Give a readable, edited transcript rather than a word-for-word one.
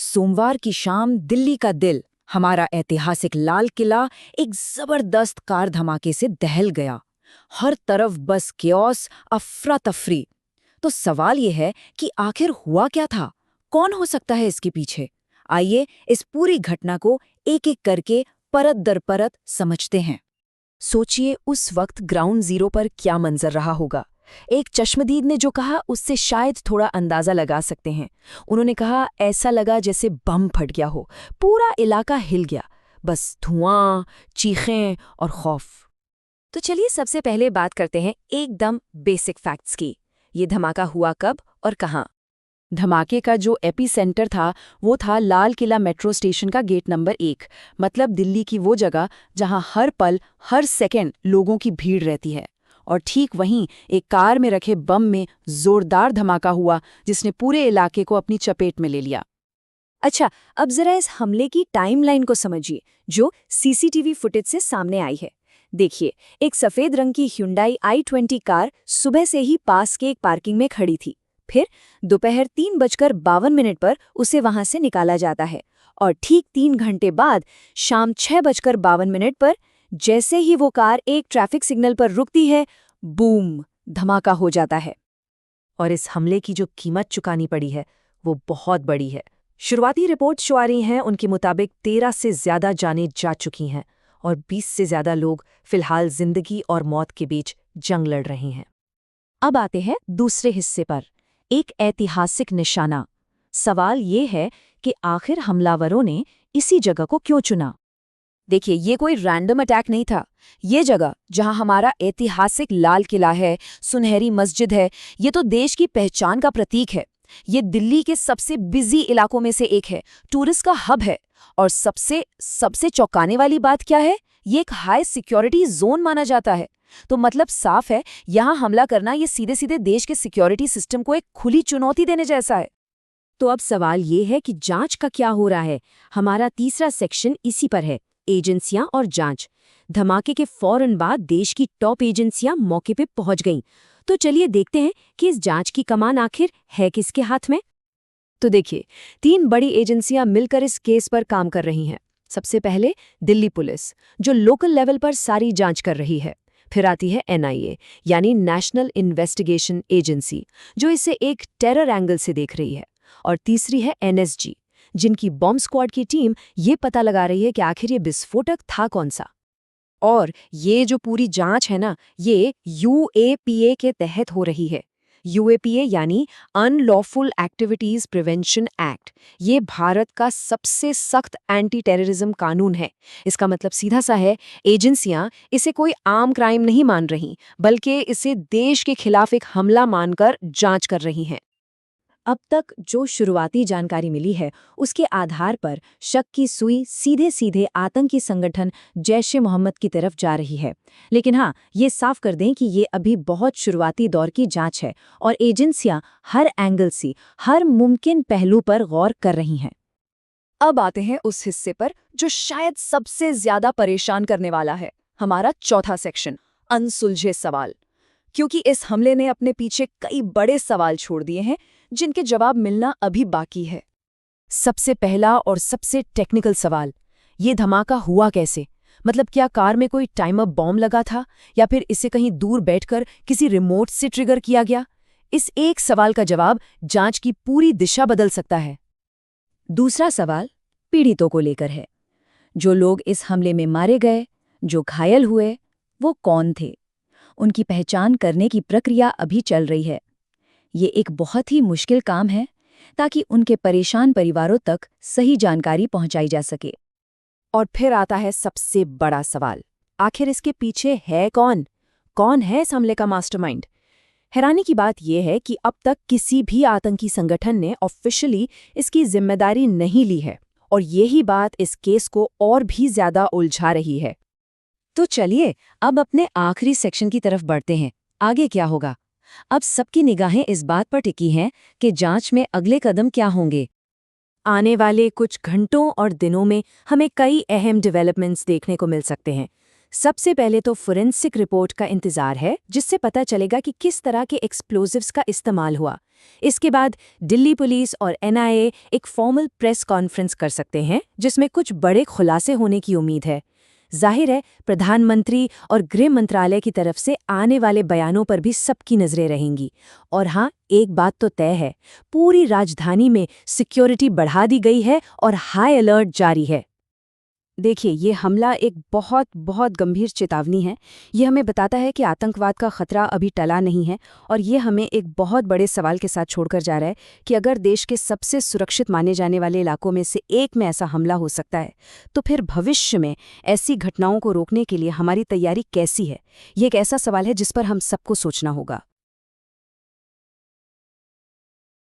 सोमवार की शाम दिल्ली का दिल, हमारा ऐतिहासिक लाल किला एक जबरदस्त कार धमाके से दहल गया। हर तरफ बस क्योस, अफरा तफरी। तो सवाल ये है कि आखिर हुआ क्या था? कौन हो सकता है इसके पीछे? आइए इस पूरी घटना को एक एक करके परत दर परत समझते हैं। सोचिए उस वक्त ग्राउंड जीरो पर क्या मंजर रहा होगा। एक चश्मदीद ने जो कहा उससे शायद थोड़ा अंदाजा लगा सकते हैं। उन्होंने कहा ऐसा लगा जैसे बम फट गया हो, पूरा इलाका हिल गया, बस धुआं, चीखें और खौफ। तो चलिए सबसे पहले बात करते हैं एकदम बेसिक फैक्ट्स की। ये धमाका हुआ कब और कहाँ? धमाके का जो एपीसेंटर था वो था लाल किला मेट्रो स्टेशन का गेट नंबर 1, मतलब दिल्ली की वो जगह जहां हर पल हर सेकंड लोगों की भीड़ रहती है। और ठीक वहीं एक कार में रखे बम में जोरदार धमाका हुआ जिसने पूरे इलाके को अपनी चपेट में ले लिया। अच्छा, अब जरा इस हमले की टाइमलाइन को समझिए जो सीसीटीवी फुटेज से सामने आई है। देखिए, एक सफेद रंग की Hyundai i20 कार सुबह से ही पास के एक पार्किंग में खड़ी थी। फिर दोपहर 3:52 पर उसे वहां से निकाला जाता है और ठीक 3 घंटे बाद शाम 6:52 पर जैसे ही वो कार एक ट्रैफिक सिग्नल पर रुकती है, बूम, धमाका हो जाता है। और इस हमले की जो कीमत चुकानी पड़ी है वो बहुत बड़ी है। शुरुआती रिपोर्ट शो आ रही हैं, उनके मुताबिक 13 से ज्यादा जानें जा चुकी हैं और 20 से ज्यादा लोग फिलहाल जिंदगी और मौत के बीच जंग लड़ रहे हैं। अब आते हैं दूसरे हिस्से पर, एक ऐतिहासिक निशाना। सवाल ये है कि आखिर हमलावरों ने इसी जगह को क्यों चुना? देखिए, ये कोई रैंडम अटैक नहीं था। ये जगह जहां हमारा ऐतिहासिक लाल किला है, सुनहरी मस्जिद है, ये तो देश की पहचान का प्रतीक है। ये दिल्ली के सबसे बिजी इलाकों में से एक है, टूरिस्ट का हब है। और सबसे सबसे चौंकाने वाली बात क्या है? ये एक हाई सिक्योरिटी जोन माना जाता है। तो मतलब साफ है, यहाँ हमला करना ये सीधे सीधे देश के सिक्योरिटी सिस्टम को एक खुली चुनौती देने जैसा है। तो अब सवाल ये है कि जांच का क्या हो रहा है? हमारा तीसरा सेक्शन इसी पर है, एजेंसियां और जांच। धमाके के फौरन बाद देश की टॉप एजेंसियां मौके पे पहुंच गईं। तो चलिए देखते हैं कि इस जांच की कमान आखिर है किसके हाथ में। तो देखिए, 3 बड़ी एजेंसियां मिलकर इस केस पर काम कर रही हैं। सबसे पहले दिल्ली पुलिस, जो लोकल लेवल पर सारी जांच कर रही है। फिर आती है NIA, यानी नेशनल इन्वेस्टिगेशन एजेंसी, जो इसे एक टेरर एंगल से देख रही है। और तीसरी है NSG, जिनकी बॉम्ब स्क्वाड की टीम ये पता लगा रही है कि आखिर ये विस्फोटक था कौन सा। और ये जो पूरी जांच है ना, ये UAPA के तहत हो रही है। UAPA यानी अनलॉफुल एक्टिविटीज प्रिवेंशन एक्ट। ये भारत का सबसे सख्त एंटी टेररिज्म कानून है। इसका मतलब सीधा सा है, एजेंसियां इसे कोई आम क्राइम नहीं मान रही, बल्कि इसे देश के खिलाफ एक हमला मानकर जांच कर रही हैं। अब तक जो शुरुआती जानकारी मिली है उसके आधार पर शक की सुई सीधे सीधे आतंकी संगठन जैश-ए-मोहम्मद की तरफ जा रही है। लेकिन हाँ, ये साफ कर दें कि ये अभी बहुत शुरुआती दौर की जांच है और एजेंसियां हर एंगल से, हर मुमकिन पहलू पर गौर कर रही हैं। अब आते हैं उस हिस्से पर जो शायद सबसे ज्यादा परेशान करने वाला है, हमारा चौथा सेक्शन, अनसुलझे सवाल। क्योंकि इस हमले ने अपने पीछे कई बड़े सवाल छोड़ दिए हैं जिनके जवाब मिलना अभी बाकी है। सबसे पहला और सबसे टेक्निकल सवाल, ये धमाका हुआ कैसे? मतलब क्या कार में कोई टाइमर बॉम्ब लगा था या फिर इसे कहीं दूर बैठकर किसी रिमोट से ट्रिगर किया गया? इस एक सवाल का जवाब जांच की पूरी दिशा बदल सकता है। दूसरा सवाल पीड़ितों को लेकर है। जो लोग इस हमले में मारे गए, जो घायल हुए, वो कौन थे? उनकी पहचान करने की प्रक्रिया अभी चल रही है। ये एक बहुत ही मुश्किल काम है ताकि उनके परेशान परिवारों तक सही जानकारी पहुंचाई जा सके। और फिर आता है सबसे बड़ा सवाल, आखिर इसके पीछे है कौन? कौन है इस हमले का मास्टरमाइंड? हैरानी की बात यह है कि अब तक किसी भी आतंकी संगठन ने ऑफिशियली इसकी जिम्मेदारी नहीं ली है और यही बात इस केस को और भी ज्यादा उलझा रही है। तो चलिए अब अपने आखिरी सेक्शन की तरफ बढ़ते हैं। आगे क्या होगा? अब सबकी निगाहें इस बात पर टिकी हैं कि जांच में अगले कदम क्या होंगे। आने वाले कुछ घंटों और दिनों में हमें कई अहम डेवलपमेंट्स देखने को मिल सकते हैं। सबसे पहले तो फोरेंसिक रिपोर्ट का इंतजार है, जिससे पता चलेगा कि किस तरह के एक्सप्लोजिव्स का इस्तेमाल हुआ। इसके बाद दिल्ली पुलिस और एनआईए एक फॉर्मल प्रेस कॉन्फ्रेंस कर सकते हैं, जिसमें कुछ बड़े खुलासे होने की उम्मीद है। जाहिर है, प्रधानमंत्री और गृह मंत्रालय की तरफ से आने वाले बयानों पर भी सबकी नजरें रहेंगी। और हाँ, एक बात तो तय है, पूरी राजधानी में सिक्योरिटी बढ़ा दी गई है और हाई अलर्ट जारी है। देखिए, ये हमला एक बहुत बहुत गंभीर चेतावनी है। ये हमें बताता है कि आतंकवाद का खतरा अभी टला नहीं है, और ये हमें एक बहुत बड़े सवाल के साथ छोड़कर जा रहा है कि अगर देश के सबसे सुरक्षित माने जाने वाले इलाकों में से एक में ऐसा हमला हो सकता है, तो फिर भविष्य में ऐसी घटनाओं को रोकने के लिए हमारी तैयारी कैसी है? ये एक ऐसा सवाल है जिस पर हम सबको सोचना होगा।